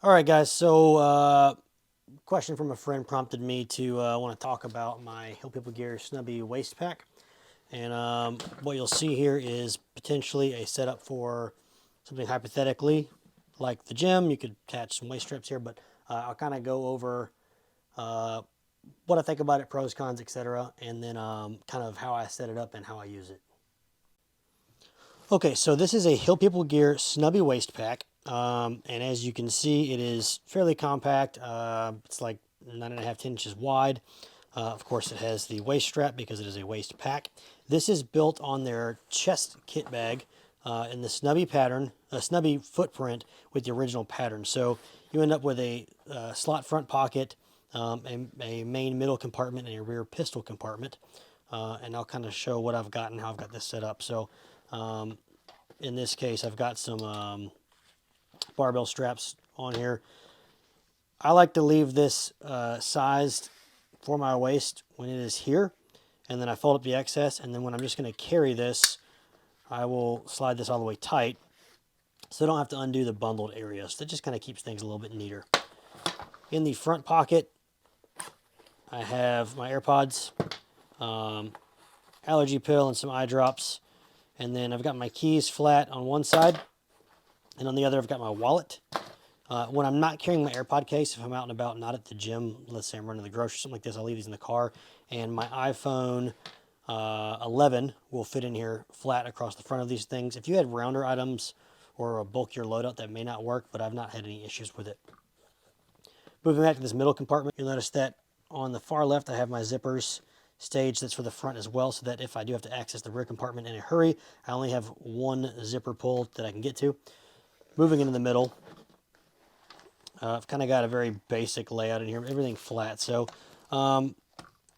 All right, guys. So, question from a friend prompted me to want to talk about my Hill People Gear Snubby Waistpack. And what you'll see here is potentially a setup for something hypothetically like the gym. You could attach some waist strips here, but I'll kind of go over uh, what I think about it, pros, cons, etc., and then kind of how I set it up and how I use it. Okay, so this is a Hill People Gear Snubby Waist Pack, and as you can see, it is fairly compact. It's like 9.5 to 10 inches wide. Of course, it has the waist strap because it is a waist pack. This is built on their chest kit bag in the Snubby pattern, a Snubby footprint with the original pattern. So you end up with a slot front pocket, a main middle compartment, and a rear pistol compartment. And I'll kind of show what I've got and how I've got this set up. So um, in this case, I've got some barbell straps on here. I like to leave this sized for my waist when it is here, and then I fold up the excess, and then when I'm just going to carry this, I will slide this all the way tight so I don't have to undo the bundled area. So that just kind of keeps things a little bit neater. In the front pocket, I have my AirPods, um, allergy pill, and some eye drops. And then I've got my keys flat on one side, and on the other I've got my wallet. When I'm not carrying my AirPod case, if I'm out and about, not at the gym, let's say I'm running to the grocery, something like this, I'll leave these in the car. And my iPhone 11 will fit in here flat across the front of these things. If you had rounder items or a bulkier loadout, that may not work, but I've not had any issues with it. Moving back to this middle compartment, you'll notice that on the far left I have my zippers stage that's for the front as well, so that if I do have to access the rear compartment in a hurry, I only have one zipper pull that I can get to. Moving into the middle, I've kind of got a very basic layout in here, everything flat. So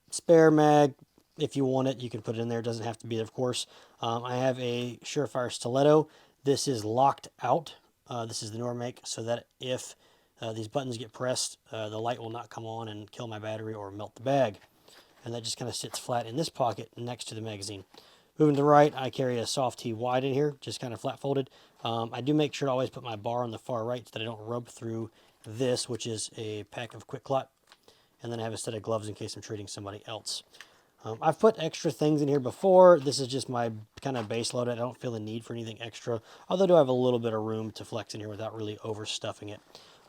spare mag, if you want it, you can put it in there. It doesn't have to be there, of course. I have a Surefire stiletto. This is locked out. This is the Normake, so that if these buttons get pressed, the light will not come on and kill my battery or melt the bag. And that just kind of sits flat in this pocket next to the magazine. Moving to the right, I carry a soft T wide in here, just kind of flat folded. I do make sure to always put my bar on the far right so that I don't rub through this, which is a pack of Quick Clot. And then I have a set of gloves in case I'm treating somebody else. I've put extra things in here before. This is just my kind of base load. I don't feel the need for anything extra, although I do have a little bit of room to flex in here without really overstuffing it.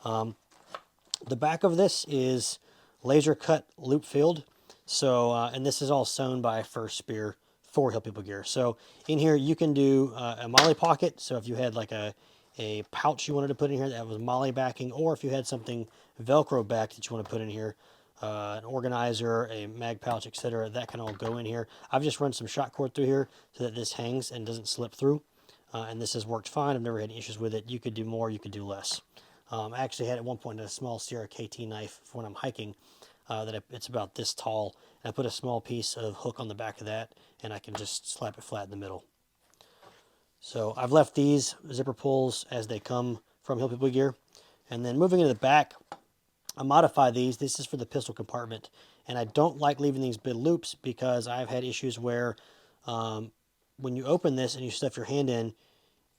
The back of this is laser cut loop filled. So, and this is all sewn by First Spear for Hill People Gear. So in here you can do a molly pocket. So if you had like a pouch you wanted to put in here that was molly backing, or if you had something Velcro back that you want to put in here, an organizer, a mag pouch, etc., that can all go in here. I've just run some shot cord through here so that this hangs and doesn't slip through. And this has worked fine. I've never had any issues with it. You could do more, you could do less. I actually had at one point a small Sierra KT knife for when I'm hiking it's about this tall. And I put a small piece of hook on the back of that, and I can just slap it flat in the middle. So I've left these zipper pulls as they come from Hill People Gear. And then moving into the back, I modify these. This is for the pistol compartment. And I don't like leaving these big loops because I've had issues where when you open this and you stuff your hand in,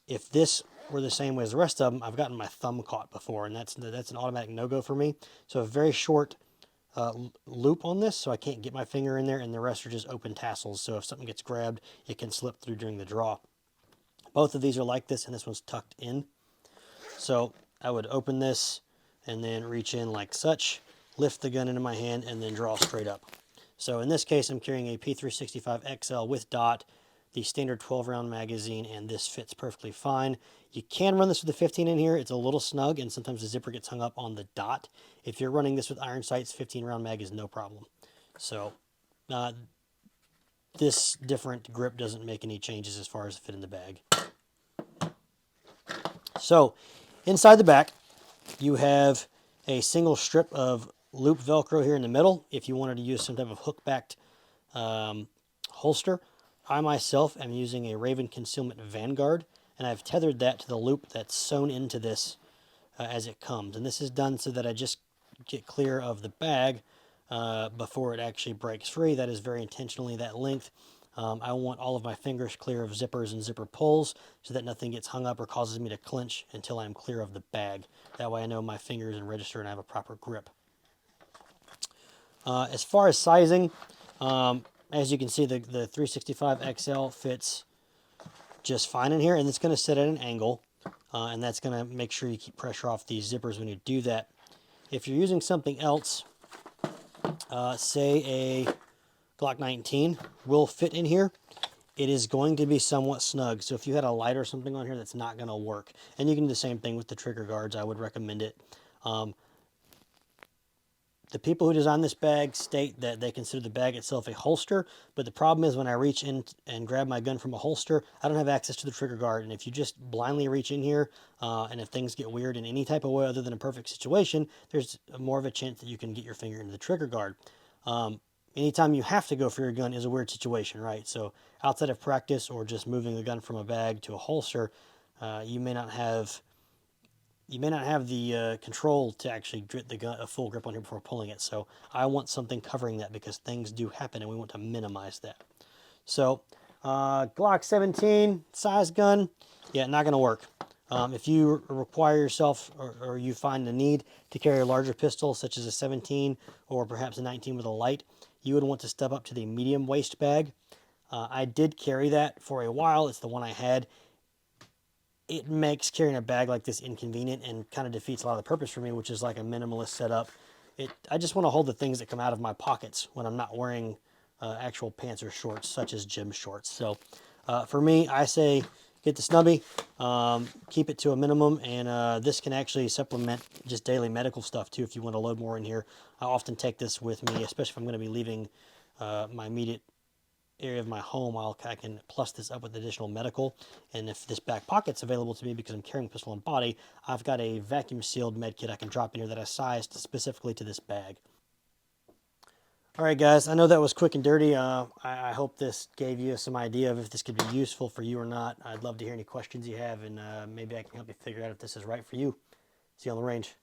if this were the same way as the rest of them, I've gotten my thumb caught before, and that's an automatic no-go for me. So a very short loop on this, so I can't get my finger in there, and the rest are just open tassels. So if something gets grabbed, it can slip through during the draw. Both of these are like this, and this one's tucked in. So I would open this and then reach in like such, lift the gun into my hand, and then draw straight up. So in this case, I'm carrying a P365 XL with dot, the standard 12-round magazine, and this fits perfectly fine. You can run this with a 15 in here. It's a little snug, and sometimes the zipper gets hung up on the dot. If you're running this with iron sights, 15-round mag is no problem. So this different grip doesn't make any changes as far as fit in the bag. So inside the back, you have a single strip of loop Velcro here in the middle if you wanted to use some type of hook-backed holster. I myself am using a Raven Concealment Vanguard, and I've tethered that to the loop that's sewn into this as it comes. And this is done so that I just get clear of the bag before it actually breaks free. That is very intentionally that length. I want all of my fingers clear of zippers and zipper pulls so that nothing gets hung up or causes me to clench until I'm clear of the bag. That way I know my fingers and register and I have a proper grip. As far as sizing, as you can see, the 365 XL fits just fine in here, and it's going to sit at an angle, and that's going to make sure you keep pressure off these zippers when you do that. If you're using something else, say a Glock 19 will fit in here, it is going to be somewhat snug. So if you had a light or something on here, that's not going to work. And you can do the same thing with the trigger guards. I would recommend it. The people who design this bag state that they consider the bag itself a holster, but the problem is when I reach in and grab my gun from a holster, I don't have access to the trigger guard. And if you just blindly reach in here, and if things get weird in any type of way other than a perfect situation, there's more of a chance that you can get your finger into the trigger guard. Anytime you have to go for your gun is a weird situation, right? So outside of practice or just moving the gun from a bag to a holster, you may not have the control to actually get the gun a full grip on here before pulling it. So I want something covering that because things do happen and we want to minimize that. So Glock 17 size gun, yeah, not going to work. If you require yourself or you find the need to carry a larger pistol, such as a 17 or perhaps a 19 with a light, you would want to step up to the medium waist bag. I did carry that for a while. It's the one I had. It makes carrying a bag like this inconvenient and kind of defeats a lot of the purpose for me, which is like a minimalist setup. I just want to hold the things that come out of my pockets when I'm not wearing actual pants or shorts, such as gym shorts. So for me, I say get the Snubby, keep it to a minimum, and this can actually supplement just daily medical stuff too if you want to load more in here. I often take this with me, especially if I'm going to be leaving my immediate area of my home. I can plus this up with additional medical, and if this back pocket's available to me because I'm carrying pistol and body, I've got a vacuum sealed med kit I can drop in here that I sized specifically to this bag. Alright guys, I know that was quick and dirty. I hope this gave you some idea of if this could be useful for you or not. I'd love to hear any questions you have, and maybe I can help you figure out if this is right for you. See you on the range.